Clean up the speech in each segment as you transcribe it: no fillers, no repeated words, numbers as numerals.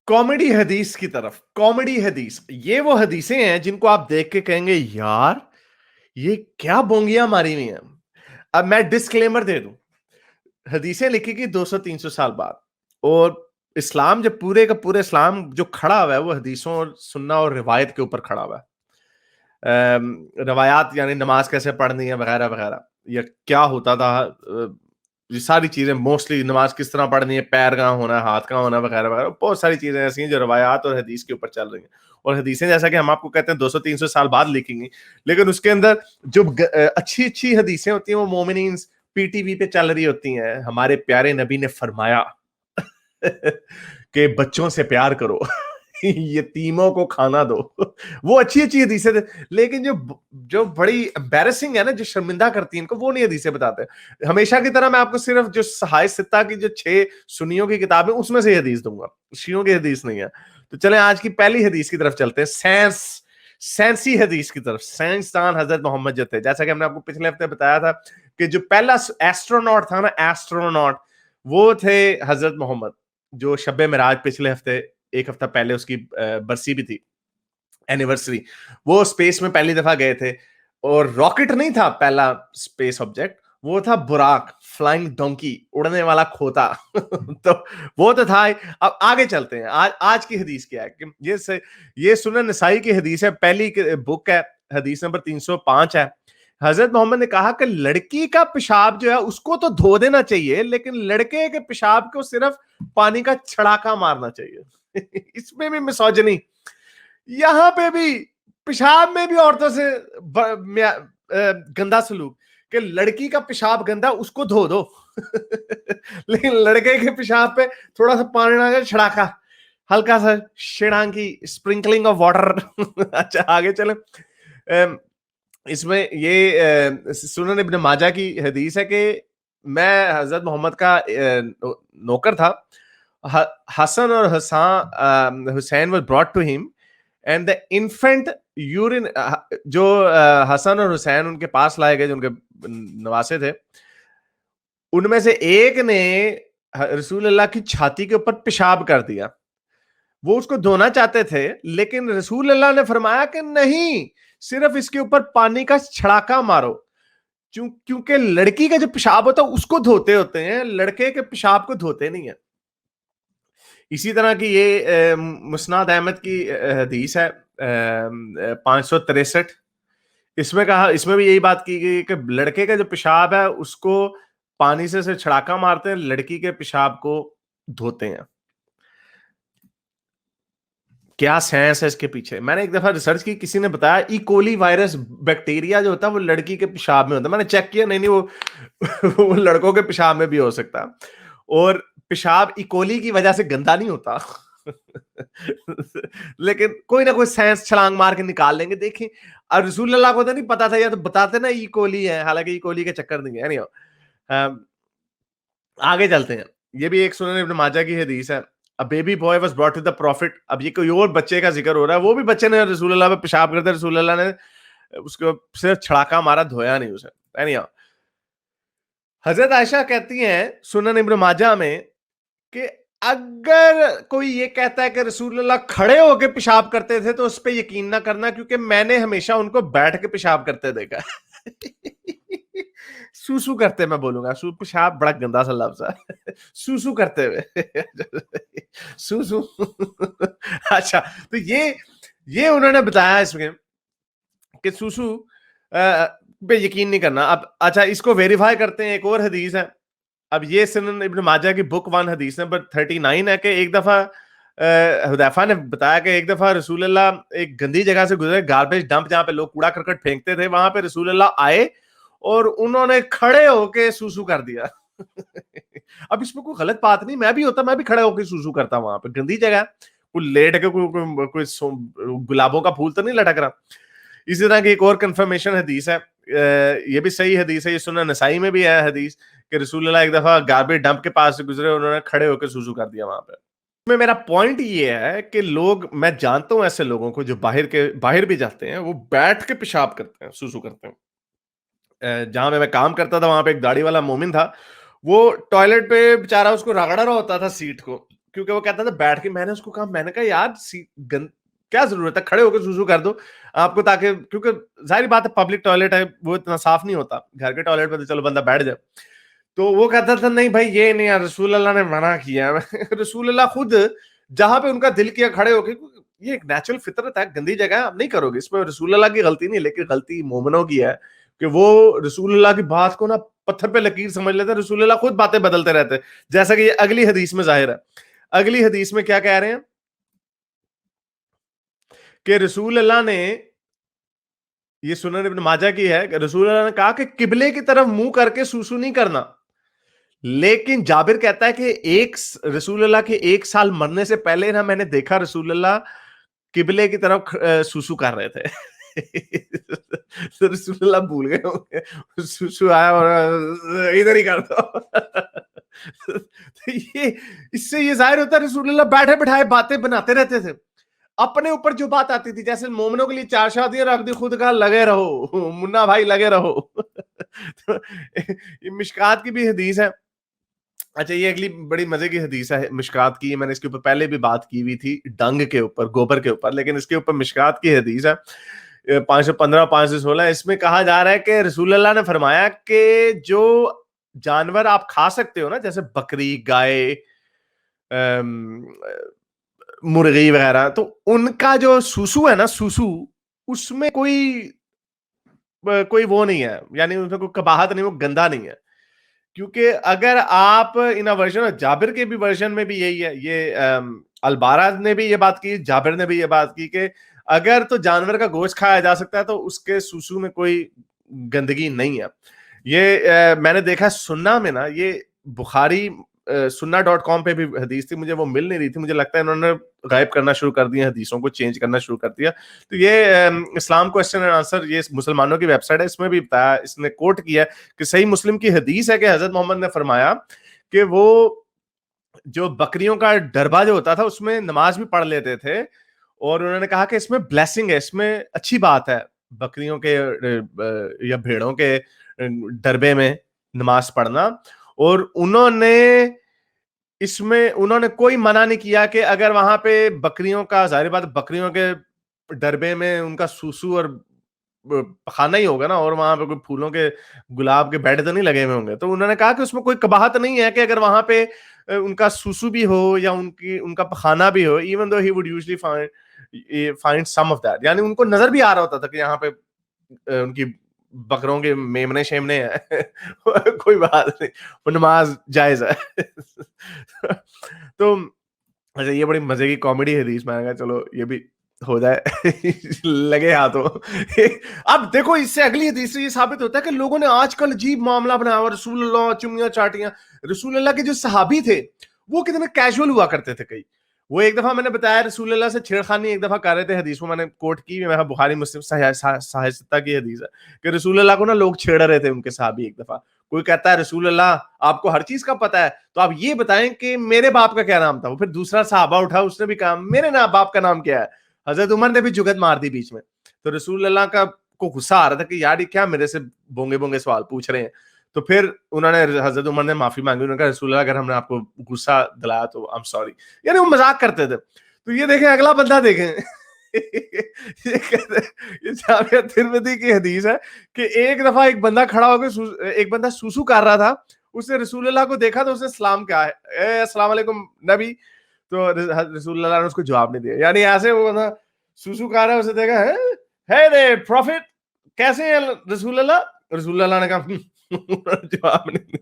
Comedy حدیث کی طرف. کامیڈی حدیث یہ وہ حدیثیں ہیں جن کو آپ دیکھ کے کہیں گے یار یہ کیا بونگیاں ماری ہوئی ہیں. اب میں ڈسکلیمر دے دوں, حدیثیں لکھی گئی 200-300 سال بعد, اور اسلام جب پورے کا پورے اسلام جو کھڑا ہوا ہے وہ حدیثوں اور سننا اور روایت کے اوپر کھڑا ہوا ہے. روایات یعنی نماز کیسے پڑھنی ہے وغیرہ وغیرہ, یا کیا ہوتا تھا, یہ ساری چیزیں موسٹلی نماز کس طرح پڑھنی ہے, پیر کہاں ہونا ہے, ہاتھ کہاں ہونا ہے وغیرہ وغیرہ, بہت ساری چیزیں ایسی ہیں جو روایات اور حدیث کے اوپر چل رہی ہیں. اور حدیثیں جیسا کہ ہم آپ کو کہتے ہیں 200-300 سال بعد لکھی گئی, لیکن اس کے اندر جو اچھی اچھی حدیثیں ہوتی ہیں وہ مومنین پی ٹی وی پہ چل رہی ہوتی ہیں. ہمارے پیارے نبی نے فرمایا کہ بچوں سے پیار کرو, یتیموں کو کھانا دو, وہ اچھی اچھی حدیثیں تھے. لیکن جو بڑی امبیرسنگ ہے نا, جو شرمندہ کرتی ہیں ان کو, وہ نہیں حدیثیں بتاتے. ہمیشہ کی طرح میں آپ کو صرف جو صحائف ستہ کی جو 6 سنیوں کی کتابیں اس میں سے حدیث دوں گا, شیعوں کی حدیث نہیں ہے. تو چلیں آج کی پہلی حدیث کی طرف چلتے ہیں, سائنسی حدیث کی طرف. سائنسدان حضرت محمد جو تھے, جیسا کہ ہم نے آپ کو پچھلے ہفتے بتایا تھا کہ جو پہلا ایسٹروناٹ تھا نا, ایسٹروناٹ, وہ تھے حضرت محمد, جو شب معراج پچھلے ہفتے ایک ہفتہ پہلے اس کی برسی بھی تھی, اینیورسری. وہ اسپیس میں پہلی دفعہ گئے تھے, اور راکٹ نہیں تھا پہلا اسپیس آبجیکٹ, وہ تھا براق, فلائنگ ڈونکی, اڑنے والا کھوتا. تو وہ تو تھا. اب آگے چلتے ہیں, آج کی حدیث کیا ہے کہ یہ سنن نسائی کی حدیث ہے, پہلی بک ہے, حدیث نمبر 305 ہے. حضرت محمد نے کہا کہ لڑکی کا پیشاب جو ہے اس کو تو دھو دینا چاہیے, لیکن لڑکے کے پیشاب کو صرف پانی کا چھڑاکا مارنا چاہیے. اس میں بھی مسوجنی, یہاں پہ بھی پیشاب میں بھی عورتوں سے گندا سلوک, کہ لڑکی کا پیشاب گندا اس کو دھو دو, لیکن لڑکے کے پیشاب پہ تھوڑا سا پانی ڈال کے چھڑاکا, ہلکا سا شڑانکی, اسپرنکلنگ آف واٹر. اچھا آگے چلیں. اس میں یہ سنن ابن ماجہ کی حدیث ہے کہ میں حضرت محمد کا نوکر تھا. حسن اور حسین was brought to him and the infant urine, جو حسن اور حسین ان کے پاس لائے گئے, جو ان کے نواسے تھے, ان میں سے ایک نے رسول اللہ کی چھاتی کے اوپر پیشاب کر دیا. وہ اس کو دھونا چاہتے تھے, لیکن رسول اللہ نے فرمایا کہ نہیں, صرف اس کے اوپر پانی کا چھڑاکا مارو, کیونکہ لڑکی کا جو پیشاب ہوتا ہے اس کو دھوتے ہوتے ہیں, لڑکے کے پیشاب کو دھوتے نہیں ہیں. اسی طرح کی یہ مسند احمد کی حدیث ہے 563. اس میں بھی یہی بات کی گئی کہ لڑکے کا جو پیشاب ہے اس کو پانی سے چھڑاکا مارتے ہیں, لڑکی کے پیشاب کو دھوتے ہیں. کیا سائنس ہے اس کے پیچھے؟ میں نے ایک دفعہ ریسرچ کی, کسی نے بتایا ای کولی وائرس بیکٹیریا جو ہوتا ہے وہ لڑکی کے پیشاب میں ہوتا ہے. میں نے چیک کیا, نہیں وہ لڑکوں کے پیشاب میں بھی ہو سکتا ہے, اور پیشاب ای کولی کی وجہ سے گندا نہیں ہوتا. لیکن کوئی نہ کوئی سائنس چھلانگ مار کے نکال لیں گے. دیکھیں, اور رسول اللہ کو تو نہیں پتا تھا, یا تو بتاتے نا ای کولی ہے, حالانکہ ای کولی کے چکر نہیں ہے. آگے چلتے ہیں. یہ بھی ایک سنن ابن ماجہ کی حدیث ہے. A baby boy was brought to the prophet. اب یہ کوئی اور بچے کا ذکر ہو رہا ہے, وہ بھی بچے نے رسول اللہ پہ پیشاب کرتے, رسول اللہ نے اس کو صرف چھڑاکا مارا, دھویا نہیں اسے. حضرت عائشہ کہتی ہیں سنن ابن ماجہ میں کہ اگر کوئی یہ کہتا ہے کہ رسول اللہ کھڑے ہو کے پیشاب کرتے تھے تو اس پہ یقین نہ کرنا, کیونکہ میں نے ہمیشہ ان کو بیٹھ کے پیشاب کرتے دیکھا. سوسو کرتے, میں بولوں گا پیشاب بڑا گندا سا لفظ ہے, سوسو کرتے ہوئے, سوسو. اچھا, تو یہ انہوں نے بتایا اس میں کہ سوسو پہ یقین نہیں کرنا. اب اچھا, اس کو ویریفائی کرتے ہیں, ایک اور حدیث ہے. اب یہ سنن ابن ماجہ کی بک 1 حدیث نمبر 39 ہے کہ ایک دفعہ حذیفہ نے بتایا کہ ایک دفعہ رسول اللہ ایک گندی جگہ سے گزرے, گاربیج ڈمپ جہاں پہ لوگ کوڑا کرکٹ پھینکتے تھے, وہاں پہ رسول اللہ آئے اور انہوں نے کھڑے ہو کے سوسو کر دیا. اب اس میں کوئی غلط بات نہیں, میں بھی ہوتا, میں بھی کھڑے ہو کے سوسو کرتا وہاں پہ, گندی جگہ, کوئی لیٹ کے کوئی گلابوں کا پھول تو نہیں لٹک رہا. اسی طرح کی ایک اور کنفرمیشن حدیث ہے, یہ بھی صحیح حدیث ہے, یہ سنن نسائی میں بھی ہے حدیث کہ رسول اللہ ایک دفعہ گاربیج ڈمپ کے پاس سے گزرے, انہوں نے کھڑے ہو کے سوسو کر دیا وہاں پہ. میں میرا پوائنٹ یہ ہے کہ لوگ, میں جانتا ہوں ایسے لوگوں کو جو باہر بھی جاتے ہیں, وہ بیٹھ کے پیشاب کرتے ہیں, سوسو کرتے ہیں. جہاں میں کام کرتا تھا وہاں پہ ایک داڑھی والا مومن تھا, وہ ٹوائلٹ پہ بیچارہ اس کو رگڑ رہا ہوتا تھا سیٹ کو, کیونکہ وہ کہتا تھا بیٹھ کے. میں نے اس کو کہا, میں نے کہا یار کیا ضرورت ہے, کھڑے ہو کے سوسو کر دو آپ کو, تاکہ کیونکہ ظاہر بات ہے پبلک ٹوائلٹ ہے وہ اتنا صاف نہیں ہوتا, گھر کے ٹوائلٹ پہ تو چلو بندہ بیٹھ جائے. تو وہ کہتا تھا نہیں بھائی یہ نہیں ہے, رسول اللہ نے منع کیا. رسول اللہ خود جہاں پہ ان کا دل کیا کھڑے ہو کے, یہ ایک نیچرل فطرت ہے, گندی جگہ ہے آپ نہیں کرو گے, اس میں رسول اللہ کی غلطی نہیں, لیکن غلطی مومنوں کی ہے کہ وہ رسول اللہ کی بات کو نا پتھر پہ لکیر سمجھ لیتے. رسول اللہ خود باتیں بدلتے رہتے, جیسا کہ یہ اگلی حدیث میں ظاہر ہے. اگلی حدیث میں کیا کہہ رہے ہیں کہ رسول اللہ نے, یہ سنن ابن ماجہ کی ہے, کہ رسول اللہ نے کہا کہ قبلے کی طرف منہ کر کے سوسو نہیں کرنا. لیکن جابر کہتا ہے کہ رسول اللہ کے 1 سال مرنے سے پہلے نا میں نے دیکھا رسول اللہ قبلے کی طرف سوسو کر رہے تھے. رسول اللہ بھول گئے ہوں گے, سوسو آیا اور ادھر ہی کرتا. اس سے یہ ظاہر ہوتا ہے رسول اللہ بیٹھے بٹھائے باتیں بناتے رہتے تھے. اپنے اوپر جو بات آتی تھی, جیسے مومنوں کے لیے 4 شادیاں رکھ دی, خود کہا لگے رہو منا بھائی لگے رہو. یہ مشکات کی بھی حدیث ہے. اچھا یہ اگلی بڑی مزے کی حدیث ہے مشکات کی, میں نے اس کے اوپر پہلے بھی بات کی ہوئی تھی ڈنگ کے اوپر, گوبر کے اوپر, لیکن اس کے اوپر مشکات کی حدیث ہے 515 516. اس میں کہا جا رہا ہے کہ رسول اللہ نے فرمایا کہ جو جانور آپ کھا سکتے ہو نا, جیسے بکری, گائے, مرغی وغیرہ, تو ان کا جو سوسو ہے نا, سوسو اس میں کوئی وہ نہیں ہے, یعنی اس میں کوئی قباحت نہیں, وہ گندا نہیں ہے. کیونکہ اگر آپ ان ورژن, جابر کے بھی ورژن میں بھی یہی ہے, یہ البارہ نے بھی یہ بات کی, جابر نے بھی یہ بات کی کہ اگر تو جانور کا گوشت کھایا جا سکتا ہے تو اس کے سوسو میں کوئی گندگی نہیں ہے. یہ میں نے دیکھا سننا میں نا, یہ بخاری sunna.com پہ بھی حدیث تھی, مجھے وہ مل نہیں رہی تھی, مجھے لگتا ہے انہوں نے غائب کرنا شروع کر دیا, حدیثوں کو چینج کرنا شروع کر دیا. تو یہ اسلام کوسچن اینڈ آنسر, یہ مسلمانوں کی ویب سائٹ ہے, اس میں بھی بتایا, اس نے کوٹ کیا کہ صحیح مسلم کی حدیث ہے کہ حضرت محمد نے فرمایا کہ وہ جو بکریوں کا ڈربا جو ہوتا تھا اس میں نماز بھی پڑھ لیتے تھے, اور انہوں نے کہا کہ اس میں بلیسنگ ہے, اس میں اچھی بات ہے بکریوں کے یا بھیڑوں کے ڈربے میں نماز پڑھنا. اور انہوں نے کوئی منع نہیں کیا کہ اگر وہاں پہ بکریوں کا, ظاہر بات بکریوں کے ڈربے میں ان کا سوسو اور پخانہ ہی ہوگا نا, اور وہاں پہ کوئی پھولوں کے گلاب کے بیڈ تو نہیں لگے ہوئے ہوں گے, تو انہوں نے کہا کہ اس میں کوئی قباحت نہیں ہے کہ اگر وہاں پہ ان کا سوسو بھی ہو یا ان کا پخانہ بھی ہو, even though he would usually find some of that, یعنی ان کو نظر بھی آ رہا ہوتا تھا کہ یہاں پہ ان کی بکروں کے میمنے شیمنے ہیں, کوئی بات نہیں, وہ نماز جائز ہے. تو اچھا یہ بڑی مزے کی کامیڈی حدیث, میں نے کہا چلو یہ بھی ہو جائے, لگے ہاتھوں. اب دیکھو اس سے اگلی حدیث سے یہ ثابت ہوتا ہے کہ لوگوں نے آج کل عجیب معاملہ بنایا ہوا, رسول اللہ چمیاں چاٹیاں. رسول اللہ کے جو صحابی تھے وہ کتنے کیجول ہوا کرتے تھے. کئی وہ ایک دفعہ میں نے بتایا رسول اللہ سے چھیڑخانی ایک دفعہ کر رہے تھے, حدیث کو میں نے کوٹ کی, میں بخاری مسلم صحیح ستہ کی حدیث ہے کہ رسول اللہ کو نا لوگ چھیڑ رہے تھے, ان کے صحابی. ایک دفعہ کوئی کہتا ہے رسول اللہ آپ کو ہر چیز کا پتہ ہے, تو آپ یہ بتائیں کہ میرے باپ کا کیا نام تھا. وہ پھر دوسرا صحابہ اٹھا, اس نے بھی کہا میرے باپ کا نام کیا ہے. حضرت عمر نے بھی جگت مار دی بیچ میں. تو رسول اللہ کو غصہ آ رہا تھا کہ یار یہ کیا میرے سے بونگے بونگے سوال پوچھ رہے ہیں. تو پھر انہوں نے, حضرت عمر نے معافی مانگی, انہوں نے کہا رسول اللہ اگر ہم نے آپ کو غصہ دلایا تو I'm sorry, یعنی وہ مذاق کرتے تھے. تو یہ دیکھیں اگلا بندہ دیکھیں, یہ جامعہ ترمذی کی حدیث ہے کہ ایک دفعہ ایک بندہ کھڑا ہو کے, ایک بندہ سوسو کر رہا تھا, اس نے رسول اللہ کو دیکھا تو اس نے سلام کہا ہے, السلام علیکم نبی. تو رسول اللہ نے اس کو جواب نہیں دیا, یعنی ایسے وہ بندہ سوسو کر رہا ہے, اسے دیکھا ہے دے پروفٹ کیسے ہیں رسول اللہ. رسول اللہ نے کہا جواب نہیں.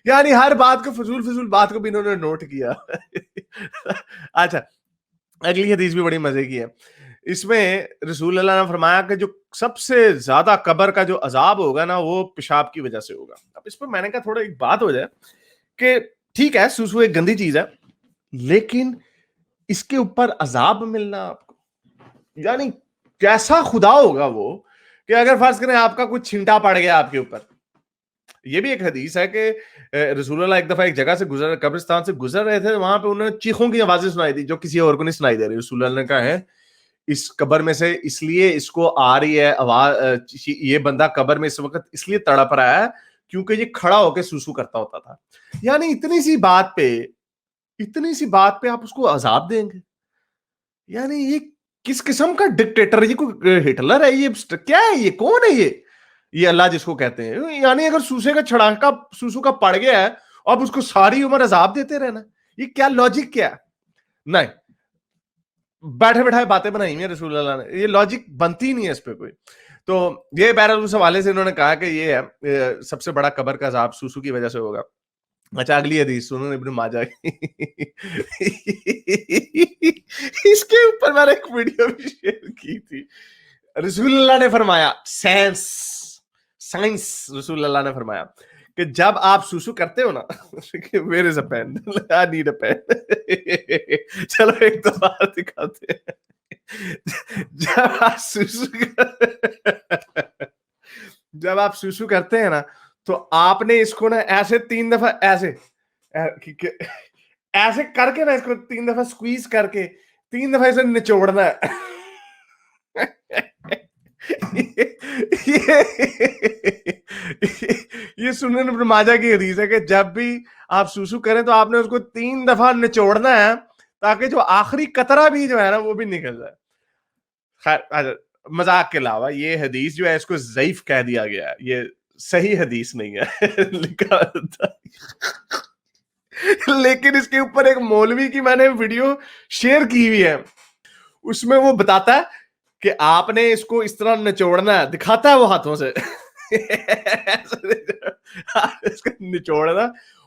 یعنی ہر بات کو فضول بات کو بھی انہوں نے نوٹ کیا. اچھا اگلی حدیث بھی بڑی مزے کی ہے. اس میں رسول اللہ نے فرمایا کہ جو سب سے زیادہ قبر کا جو عذاب ہوگا نا وہ پیشاب کی وجہ سے ہوگا. اب اس پہ میں نے کہا تھوڑا ایک بات ہو جائے کہ ٹھیک ہے سوسو ایک گندی چیز ہے, لیکن اس کے اوپر عذاب ملنا آپ کو, یعنی کیسا خدا ہوگا وہ کہ اگر فرض کریں آپ کا کچھ چھینٹا پڑ گیا آپ کے اوپر. یہ بھی ایک حدیث ہے کہ رسول اللہ ایک دفعہ ایک جگہ سے قبرستان سے گزر رہے تھے, وہاں پہ انہوں نے چیخوں کی آوازیں سنائی دی جو کسی اور کو نہیں سنائی دے رہی. رسول اللہ نے کہا ہے اس قبر میں سے اس لیے اس کو آ رہی ہے آواز, یہ بندہ قبر میں اس وقت اس لیے تڑپ رہا ہے کیونکہ یہ کھڑا ہو کے سوسو کرتا ہوتا تھا. یعنی اتنی سی بات پہ آپ اس کو عذاب دیں گے. یعنی یہ کس قسم کا ڈکٹیٹر, یہ کوئی ہٹلر ہے, یہ کیا ہے, یہ کون ہے, یہ اللہ جس کو کہتے ہیں. یعنی اگر سوسے کا چھڑانکا سوسو کا پڑ گیا ہے, اب اس کو ساری عمر عذاب دیتے رہنا, یہ کیا لاجک کیا ہے؟ نہیں, بیٹھے بیٹھائے باتیں بنائی ہیں رسول اللہ نے, یہ لاجک بنتی نہیں ہے اس پہ کوئی. تو یہ بہرحال اس حوالے سے انہوں نے کہا کہ یہ ہے سب سے بڑا قبر کا عذاب سوسو کی وجہ سے ہوگا. اچھا اگلی حدیث سنن ابن ماجہ اس کے اوپر میں نے ایک ویڈیو بھی شیئر کی تھی. رسول اللہ نے فرمایا, سائنس رسول اللہ نے فرمایا کہ جب آپ سوسو کرتے ہو نا, where is a pen? I need a pen. چلو ایک دو بار دکھاتے ہیں. جب آپ سوسو کرتے ہیں نا تو آپ نے اس کو نا ایسے 3 دفعہ ایسے کر کے نا اس کو 3 دفعہ سکویز کر کے 3 دفعہ اسے نچوڑنا ہے. یہ سنن ابن ماجہ کی حدیث ہے کہ جب بھی آپ سوسو کریں تو آپ نے اس کو 3 دفعہ نچوڑنا ہے تاکہ جو آخری قطرہ بھی جو ہے نا وہ بھی نکل جائے. خیر مذاق کے علاوہ یہ حدیث جو ہے اس کو ضعیف کہہ دیا گیا ہے, یہ صحیح حدیث نہیں ہے لکھا تھا. لیکن اس کے اوپر ایک مولوی کی میں نے ویڈیو شیئر کی ہوئی ہے, اس میں وہ بتاتا ہے کہ آپ نے اس کو اس طرح نچوڑنا ہے, دکھاتا ہے وہ ہاتھوں سے اس کو نچوڑنا,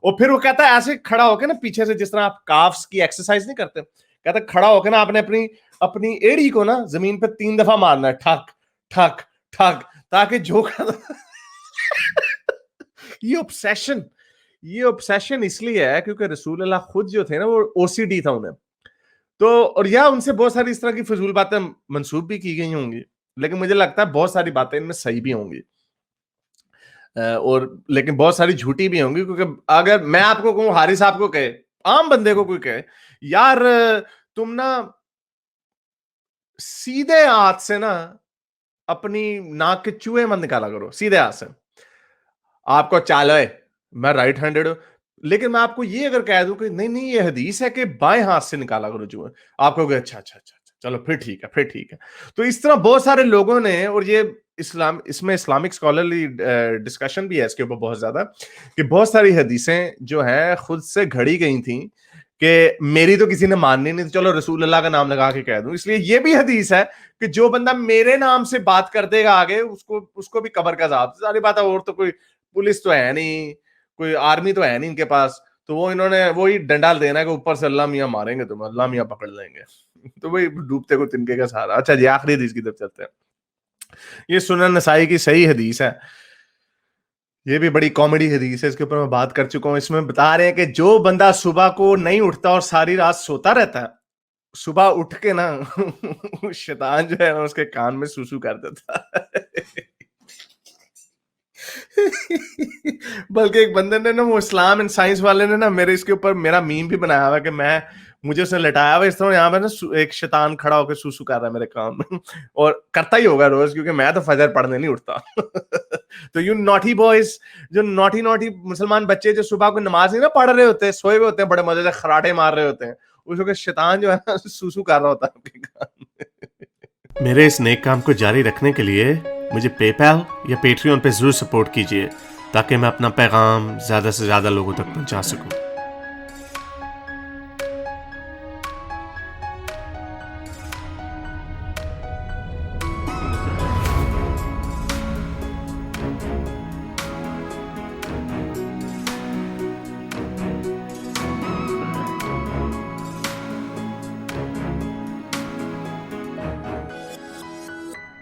اور پھر وہ کہتا ہے ایسے کھڑا ہو کے نا پیچھے سے, جس طرح آپ کافس کی ایکسرسائز نہیں کرتے, کہتا ہے کھڑا ہو کے نا آپ نے اپنی ایڑی کو نا زمین پہ 3 دفعہ مارنا ہے, ٹھک ٹھک ٹھک, تاکہ جو یہ obsession اس لیے ہے کیونکہ رسول اللہ خود جو تھے نا وہ OCD تھا انہیں تو, اور یا ان سے بہت ساری اس طرح کی فضول باتیں منسوب بھی کی گئی ہوں گی, لیکن مجھے لگتا ہے بہت ساری باتیں ان میں صحیح بھی ہوں گی اور لیکن بہت ساری جھوٹی بھی ہوں گی. کیونکہ اگر میں آپ کو کہوں, حارث صاحب کو کہے, عام بندے کو کوئی کہے یار تم نا سیدھے ہاتھ سے نا اپنی ناک کے چوہے مت نکالا کرو, سیدھے ہاتھ سے, آپ کو چالو ہے میں رائٹ ہینڈڈ ہوں, لیکن میں آپ کو یہ اگر کہہ دوں کہ نہیں یہ حدیث ہے کہ بائیں ہاتھ سے نکالا کرو چوہے, آپ کو اچھا چلو پھر ٹھیک ہے. تو اس طرح بہت سارے لوگوں نے, اور یہ اس میں اسلامک اسکالرلی ڈسکشن بھی ہے اس کے اوپر بہت زیادہ, کہ بہت ساری حدیثیں جو ہیں خود سے گھڑی گئی تھیں کہ میری تو کسی نے ماننی نہیں, چلو رسول اللہ کا نام لگا کے کہہ دوں. اس لیے یہ بھی حدیث ہے کہ جو بندہ میرے نام سے بات کر دے گا آگے اس کو بھی قبر کا عذاب. ساری بات ہے, اور تو کوئی پولیس تو ہے نہیں, کوئی آرمی تو ہے نہیں ان کے پاس, تو وہ انہوں نے وہی ڈنڈال دینا ہے کہ اوپر سے اللہ میاں ماریں گے تم, اللہ میاں پکڑ لیں گے, تو وہی ڈوبتے کو تنکے کا سہارا. اچھا جی آخری حدیث کی طرف چلتے ہیں. یہ سنن نسائی کی صحیح حدیث ہے, یہ بھی بڑی کامیڈی حدیث ہے, اس کے اوپر میں بات کر چکا ہوں. اس میں بتا رہے ہیں کہ جو بندہ صبح کو نہیں اٹھتا اور ساری رات سوتا رہتا ہے, صبح اٹھ کے نا شیطان جو ہے نا اس کے کان میں سوسو کر دیتا ہے. بلکہ ایک بندے نے نا, وہ اسلام اینڈ سائنس والے نے نا میرے اس کے اوپر میرا میم بھی بنایا ہوا کہ مجھے اس نے لٹایا ہوا اس طرح, یہاں پہ نا ایک شیطان کھڑا ہو کے سوسو کر رہا ہے میرے کان میں, اور کرتا ہی ہوگا روز, کیونکہ میں تو فجر پڑھنے نہیں اٹھتا. تو یو نوٹی بوائز, جو نوٹی مسلمان بچے جو صبح کو نماز نہیں نا پڑھ رہے ہوتے ہیں, سوئے ہوئے ہوتے ہیں, بڑے مزے سے خراٹے مار رہے ہوتے ہیں, اس وقت شیطان جو ہے نا سوسو کر رہا ہوتا ہے آپ کے کان میں. میرے اس نیک کام کو جاری رکھنے کے لیے مجھے پے پیل یا پیٹریون پہ ضرور سپورٹ کیجیے تاکہ میں اپنا پیغام زیادہ سے زیادہ لوگوں تک پہنچا سکوں.